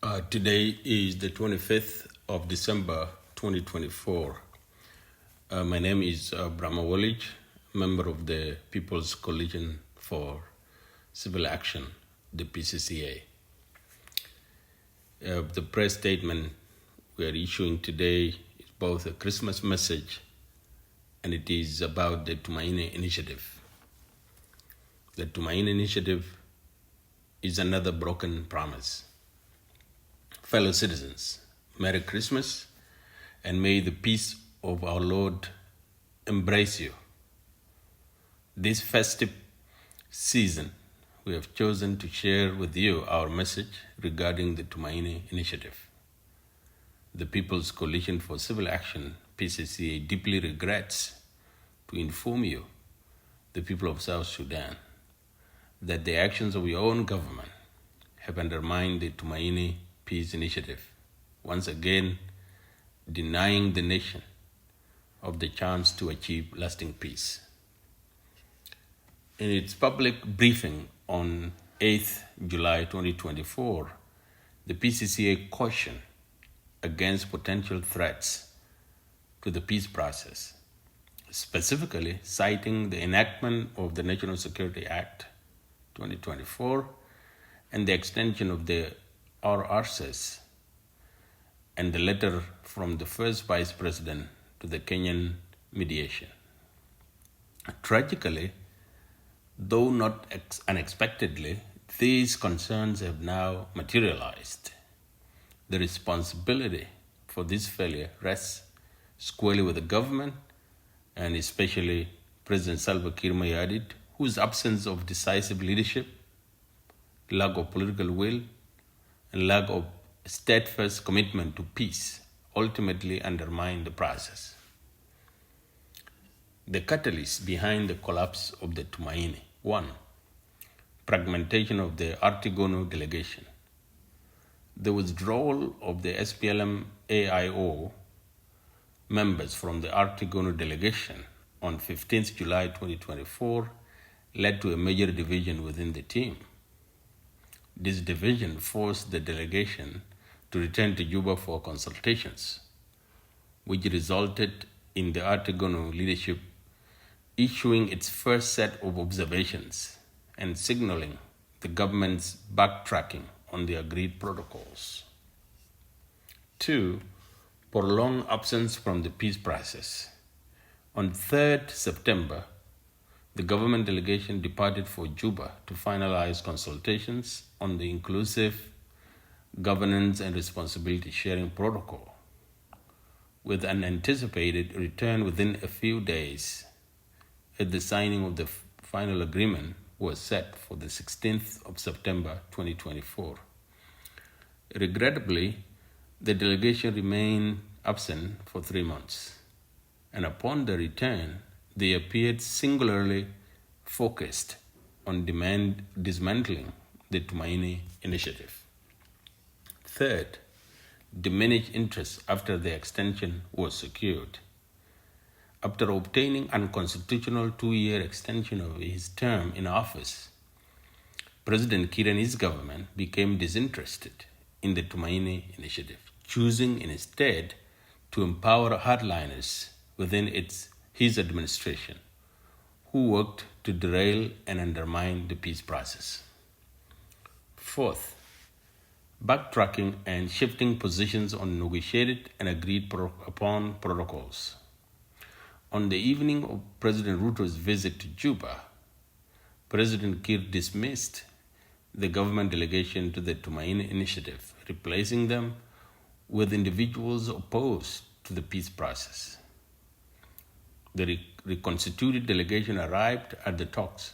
Today is the 25th of December 2024. My name is Awolich, member of the People's Coalition for Civil Action, the PCCA. The press statement we are issuing today is both a Christmas message and it is about the Tumaini Initiative. The Tumaini Initiative is another broken promise. Fellow citizens, Merry Christmas, and may the peace of our Lord embrace you. This festive season, we have chosen to share with you our message regarding the Tumaini Initiative. The People's Coalition for Civil Action, PCCA, deeply regrets to inform you, the people of South Sudan, that the actions of your own government have undermined the Tumaini Peace Initiative, once again denying the nation of the chance to achieve lasting peace. In its public briefing on 8th July 2024, the PCCA cautioned against potential threats to the peace process, specifically citing the enactment of the National Security Act 2024 and the extension of the RRCs and the letter from the first Vice President to the Kenyan mediation. Tragically, though not unexpectedly, these concerns have now materialized. The responsibility for this failure rests squarely with the government and especially President Salva Kiir Mayardit, whose absence of decisive leadership, lack of political will, and lack of steadfast commitment to peace ultimately undermine the process. The catalyst behind the collapse of the Tumaini: 1. Fragmentation of the Artigono delegation. The withdrawal of the SPLM-AIO members from the Artigono delegation on 15th July 2024 led to a major division within the team. This division forced the delegation to return to Juba for consultations, which resulted in the Artigono leadership issuing its first set of observations and signaling the government's backtracking on the agreed protocols. 2. Prolonged absence from the peace process. On 3rd September, the government delegation departed for Juba to finalize consultations on the inclusive governance and responsibility sharing protocol, with an anticipated return within a few days, as the signing of the final agreement was set for the 16th of September 2024. Regrettably, the delegation remained absent for 3 months, and upon the return, they appeared singularly focused on dismantling the Tumaini Initiative. 3rd, diminished interest after the extension was secured. After obtaining unconstitutional 2-year extension of his term in office, President Kiir and his government became disinterested in the Tumaini Initiative, choosing instead to empower hardliners within his administration, who worked to derail and undermine the peace process. 4th, backtracking and shifting positions on negotiated and agreed upon protocols. On the evening of President Ruto's visit to Juba, President Kiir dismissed the government delegation to the Tumaini Initiative, replacing them with individuals opposed to the peace process. The reconstituted delegation arrived at the talks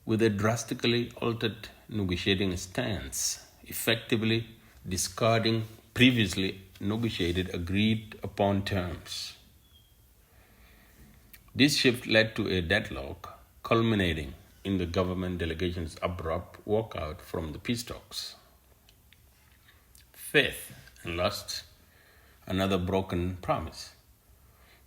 with a drastically altered negotiating stance, effectively discarding previously negotiated agreed upon terms. This shift led to a deadlock, culminating in the government delegation's abrupt walkout from the peace talks. 5th, and last, another broken promise.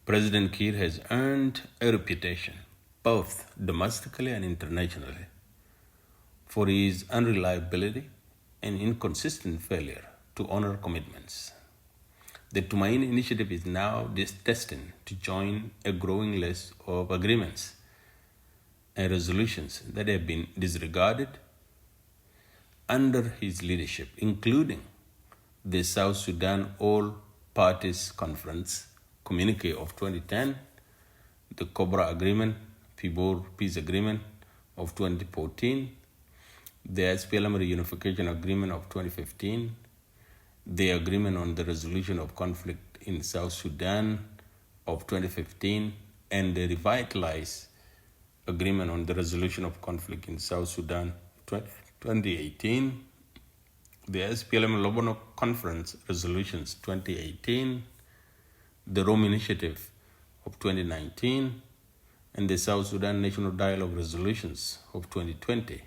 President Kiir has earned a reputation, both domestically and internationally, for his unreliability an inconsistent failure to honor commitments. The Tumaini Initiative is now destined to join a growing list of agreements and resolutions that have been disregarded under his leadership, including the South Sudan All Parties Conference Communique of 2010, the Cobra Agreement, Pibor Peace Agreement of 2014, the SPLM Reunification Agreement of 2015, the Agreement on the Resolution of Conflict in South Sudan of 2015, and the Revitalized Agreement on the Resolution of Conflict in South Sudan 2018, the SPLM Lobono Conference Resolutions 2018, the Rome Initiative of 2019, and the South Sudan National Dialogue Resolutions of 2020,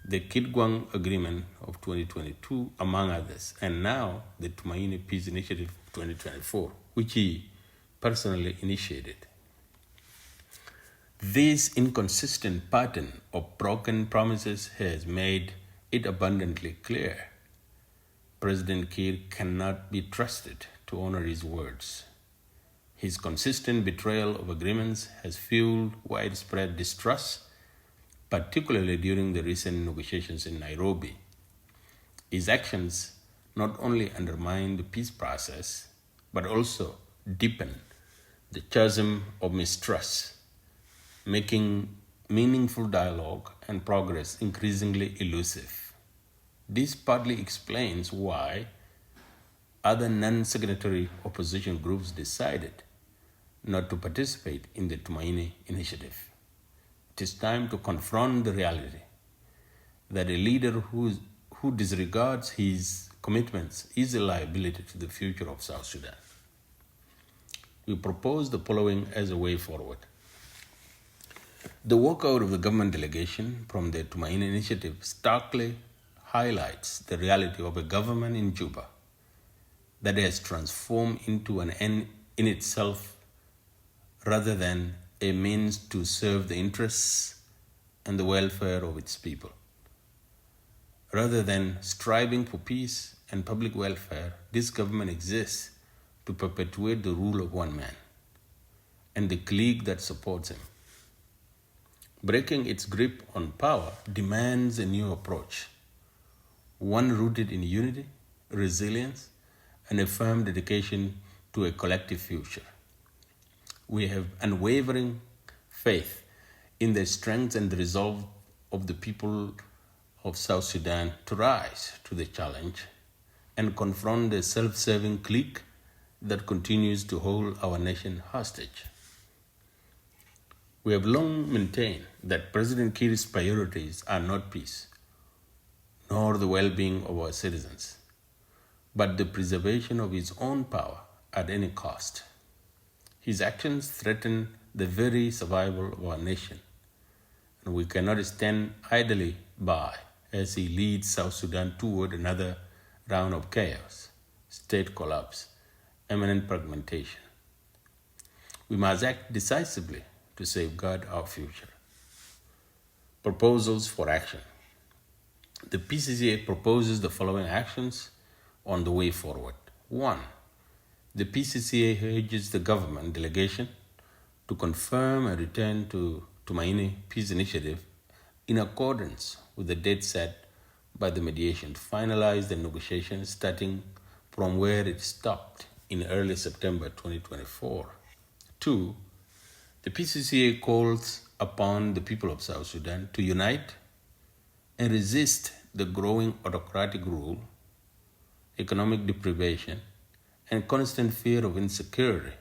the Kitgwang Agreement of 2022, among others, and now the Tumaini Peace Initiative of 2024, which he personally initiated. This inconsistent pattern of broken promises has made it abundantly clear President Kiir cannot be trusted to honor his words. His consistent betrayal of agreements has fueled widespread distrust, particularly during the recent negotiations in Nairobi. His actions not only undermine the peace process, but also deepen the chasm of mistrust, making meaningful dialogue and progress increasingly elusive. This partly explains why other non-signatory opposition groups decided not to participate in the Tumaini Initiative. It is time to confront the reality that a leader who disregards his commitments is a liability to the future of South Sudan. We propose the following as a way forward. The walkout of the government delegation from the Tumaini Initiative starkly highlights the reality of a government in Juba that has transformed into an end in itself rather than a means to serve the interests and the welfare of its people. Rather than striving for peace and public welfare, this government exists to perpetuate the rule of one man and the clique that supports him. Breaking its grip on power demands a new approach, one rooted in unity, resilience, and a firm dedication to a collective future. We have unwavering faith in the strength and the resolve of the people of South Sudan to rise to the challenge and confront the self-serving clique that continues to hold our nation hostage. We have long maintained that President Kiir's priorities are not peace, nor the well-being of our citizens, but the preservation of his own power at any cost. His actions threaten the very survival of our nation, and we cannot stand idly by as he leads South Sudan toward another round of chaos, state collapse, imminent fragmentation. We must act decisively to safeguard our future. Proposals for action. The PCCA proposes the following actions on the way forward. 1. The PCCA urges the government delegation to confirm a return to Tumaini Peace Initiative in accordance with the date set by the mediation to finalize the negotiations starting from where it stopped in early September 2024. 2. The PCCA calls upon the people of South Sudan to unite and resist the growing autocratic rule, economic deprivation, and constant fear of insecurity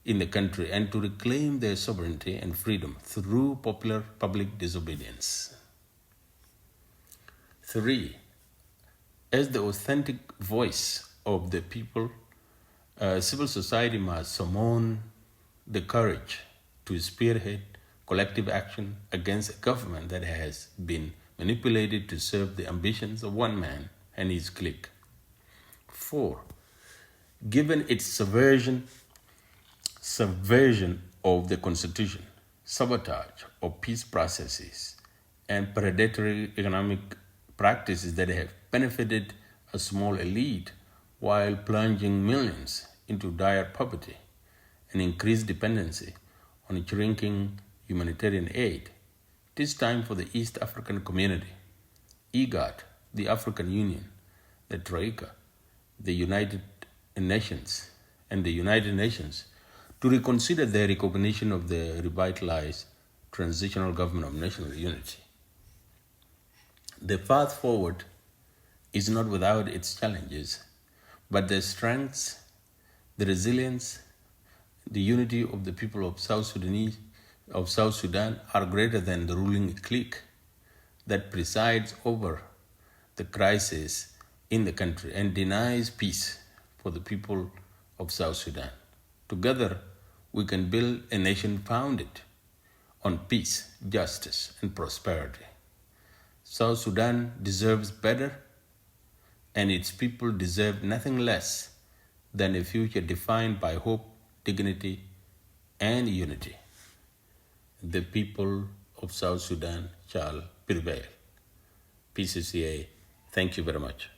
in the country, and to reclaim their sovereignty and freedom through popular public disobedience. 3. As the authentic voice of the people, civil society must summon the courage to spearhead collective action against a government that has been manipulated to serve the ambitions of one man and his clique. 4. Given its subversion of the Constitution, sabotage of peace processes, and predatory economic practices that have benefited a small elite while plunging millions into dire poverty and increased dependency on shrinking humanitarian aid. It is time for the East African community, IGAD, the African Union, the Troika, the United Nations, and the United Nations to reconsider their recognition of the revitalized transitional government of national unity. The path forward is not without its challenges, but the strengths, the resilience, the unity of the people of South Sudan are greater than the ruling clique that presides over the crisis in the country and denies peace for the people of South Sudan. Together, we can build a nation founded on peace, justice, and prosperity. South Sudan deserves better, and its people deserve nothing less than a future defined by hope, dignity, and unity. The people of South Sudan shall prevail. PCCA, thank you very much.